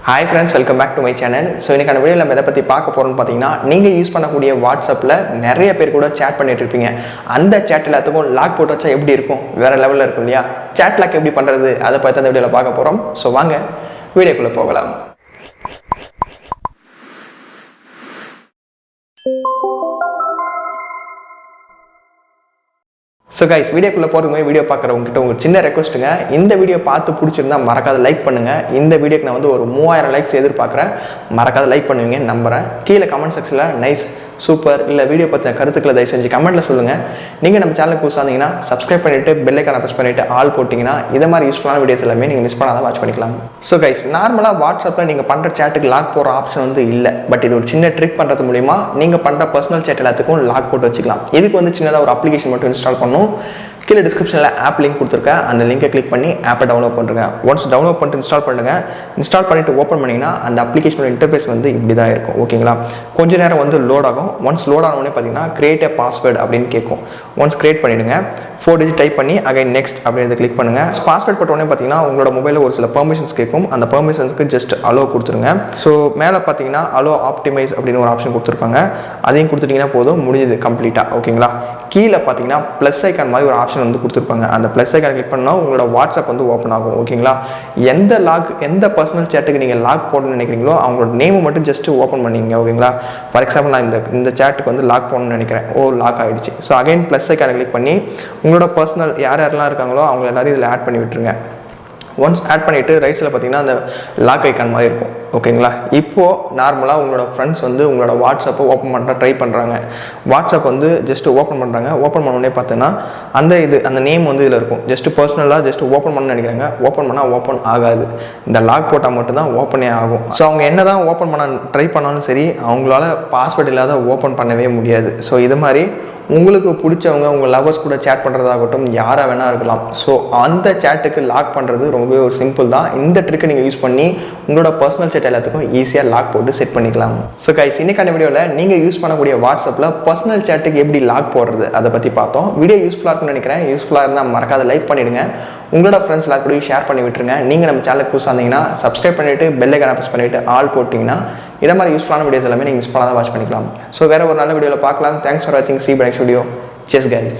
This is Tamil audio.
Hi friends, welcome back to my channel. So இன்னைக்கான வீடியோல நம்ம எதை பத்தி பார்க்க போறோம்னு பாத்தீங்கன்னா நீங்க யூஸ் பண்ணக்கூடிய வாட்ஸ்அப்ல நிறைய பேர் கூட chat பண்ணிட்டு இருப்பீங்க. அந்த chat எல்லாத்துக்கும் லாக் போட்டு வச்சா எப்படி இருக்கும்? வேற லெவல்ல இருக்கும் இல்லையா? chat லாக் எப்படி பண்றது? அத பத்தி இந்த வீடியோல பார்க்க போறோம். சோ வாங்க வீடியோக்குள்ள போகலாம். So guys, வீடியோக்குள்ள போறதுக்கு முன்னாடி வீடியோ பார்க்குறவங்க கிட்ட ஒரு சின்ன ரெக்வெஸ்ட்டுங்க. இந்த வீடியோ பார்த்து பிடிச்சிருந்தா மறக்காத லைக் பண்ணுங்க. இந்த வீடியோக்கு நான் வந்து ஒரு 3000 லைக்ஸ் எதிர்பார்க்குறேன். மறக்காத லைக் பண்ணுவீங்க நம்புறேன். கீழே கமெண்ட் செக்ஷன்ல நைஸ் சூப்பர் இல்லை வீடியோ பற்றின கருத்துக்களை தயவு செஞ்சு கமெண்ட்டில் சொல்லுங்கள். நீங்கள் நம்ம சேனலுக்கு புதுசாக இருந்தீங்கன்னா சப்ஸ்கிரைப் பண்ணிவிட்டு பெல் ஐக்கானை ப்ரெஸ் பண்ணிவிட்டு ஆல் போட்டிங்கன்னா இதை மாதிரி யூஸ்ஃபுல்லான வீடியோஸ் எல்லாமே நீங்கள் மிஸ் பண்ணாத வாட்ச் பண்ணிக்கலாம். ஸோ கைஸ், நார்மலாக வாட்ஸ்அப்பில் நீங்கள் பண்ணுற சேட்டுக்கு லாக் போகிற ஆப்ஷன் வந்து இல்லை. பட் இது ஒரு சின்ன ட்ரிக் பண்ணுறது மூலிமா நீங்கள் பண்ணுற பர்சனல் சேட் எல்லாத்துக்கும் லாக் போட்டு வச்சுக்கலாம். இதுக்கு வந்து சின்னதாக ஒரு அப்ளிகேஷன் மட்டும் இன்ஸ்டால் பண்ணணும். கீழே டிஸ்கிரிப்ஷனில் ஆப் லிங்க் கொடுத்துருக்கேன். அந்த லிங்கை கிளிக் பண்ணி ஆப்பை டவுன்லோட் பண்ணுறேன். ஒன்ஸ் டவுன்லோட் பண்ணிட்டு இன்ஸ்டால் பண்ணுங்கள். இன்ஸ்டால் பண்ணிவிட்டு ஓப்பன் பண்ணிங்கன்னா அந்த அப்ளிகேஷனோட இன்டர்ஃபேஸ் வந்து இப்படி தான் இருக்கும். ஓகேங்களா? கொஞ்ச நேரம் வந்து லோட் ஆகும். ஒன்ஸ் லோட் ஆனோடனே பார்த்தீங்கன்னா கிரியேட் a பாஸ்வேர்டு அப்படின்னு கேட்கும். ஒன்ஸ் கிரியேட் பண்ணிவிடுங்க. 4 டிஜிட் டைப் பண்ணி அகைன் நெக்ஸ்ட் அப்படின்றத கிளிக் பண்ணுங்கள். பாஸ்வேர்ட் போட்டோடனே பார்த்தீங்கன்னா உங்களோட மொபைலில் ஒரு சில பெர்மிஷன்ஸ் கேட்கும். அந்த பெர்மிஷன்ஸ்க்கு ஜஸ்ட் அலோ கொடுத்துருங்க. ஸோ மேலே பார்த்தீங்கன்னா அலோ ஆப்டிமைஸ் அப்படின்னு ஒரு ஆப்ஷன் கொடுத்துருப்பாங்க. அதையும் கொடுத்துட்டிங்கன்னா போதும், முடிஞ்சது கம்ப்ளீட்டாக. ஓகேங்களா? கீழே பார்த்தீங்கன்னா ப்ளஸ் ஐக்கான் மாதிரி ஒரு ஆப்ஷன் வந்து கொடுத்துருப்பாங்க. அந்த ப்ளஸ் ஐக்கான் கிளிக் பண்ணால் உங்களோட வாட்ஸ்அப் வந்து ஓப்பன் ஆகும். ஓகேங்களா? எந்த பர்சனல் சேட்டுக்கு நீங்கள் லாக் போடணும்னு நினைக்கிறீங்களோ அவங்களோட நேமை மட்டும் ஜஸ்ட் ஓப்பன் பண்ணிங்க. ஓகேங்களா? ஃபார் எக்ஸாம்பிள் நான் இந்த சேட்டுக்கு வந்து லாக் போடணும்னு நினைக்கிறேன். லாக் ஆகிடுச்சு. ஸோ அகைன் ப்ளஸ் ஐக்கானை கிளிக் பண்ணி உங்களோட பர்சனல் யாரெல்லாம் இருக்காங்களோ அவங்க எல்லாரும் இதில் ஆட் பண்ணி விட்டுருங்க. ஒன்ஸ் ஆட் பண்ணிவிட்டு ரைட் சைடில் பார்த்தீங்கன்னா அந்த லாக் ஐக்கான் மாதிரி இருக்கும். ஓகேங்களா? இப்போது நார்மலாக உங்களோட ஃப்ரெண்ட்ஸ் வந்து உங்களோட வாட்ஸ்அப்பை ஓப்பன் பண்ணுற ட்ரை பண்ணுறாங்க. வாட்ஸ்அப் வந்து ஜஸ்ட் ஓப்பன் பண்ணுறாங்க. ஓப்பன் பண்ணோடனே பார்த்தீங்கன்னா அந்த நேம் வந்து இதில் இருக்கும். ஜஸ்ட் பர்சனலாக ஜஸ்ட் ஓப்பன் பண்ண நினைக்கிறாங்க. ஓப்பன் பண்ணால் ஓப்பன் ஆகாது. இந்த லாக் போட்டால் மட்டும்தான் ஓப்பனே ஆகும். ஸோ அவங்க என்ன தான் ஓப்பன் பண்ண ட்ரை பண்ணாலும் சரி அவங்களால பாஸ்வேர்டு இல்லாத ஓப்பன் பண்ணவே முடியாது. ஸோ இது மாதிரி உங்களுக்கு பிடிச்சவங்க உங்கள் லவர்ஸ் கூட சேட் பண்ணுறதாகட்டும் யாராக வேணா இருக்கலாம். ஸோ அந்த சேட்டுக்கு லாக் பண்ணுறது ரொம்பவே ஒரு சிம்பிள் தான். இந்த ட்ரிக்கை நீங்கள் யூஸ் பண்ணி உங்களோட பர்சனல் சேட் எல்லாத்துக்கும் ஈஸியாக லாக் போட்டு செட் பண்ணிக்கலாம். ஸோ கைஸ், இன்னைக்கான வீடியோவில் நீங்கள் யூஸ் பண்ணக்கூடிய வாட்ஸ்அப்பில் பர்சனல் சேட்டுக்கு எப்படி லாக் போடுறது அதை பற்றி பார்த்தோம். வீடியோ யூஸ்ஃபுல்லாக இருக்குன்னு நினைக்கிறேன். யூஸ்ஃபுல்லாக இருந்தால் மறக்காத லைக் பண்ணிவிடுங்க. உங்களோட ஃப்ரெண்ட்ஸ் எல்லாரும் கூட ஷேர் பண்ணி விட்டுருங்க. நீங்கள் நம்ம சேனலுக்கு புதுசாக இருந்தீங்கன்னா சப்ஸ்கிரைப் பண்ணிவிட்டு பெல் ஐக்கானை ப்ரெஸ் பண்ணிவிட்டு ஆல் போட்டிங்கன்னா இதை மாதிரி யூஸ்ஃபுல்லான வீடியோஸ் எல்லாமே நீங்கள் மிஸ் பண்ணாத வாட்ச் பண்ணிக்கலாம். ஸோ வேறு ஒரு நல்ல வீடியோவில் பார்க்கலாம். தேங்க்ஸ் ஃபார் வாட்சிங். See you next video. Cheers guys.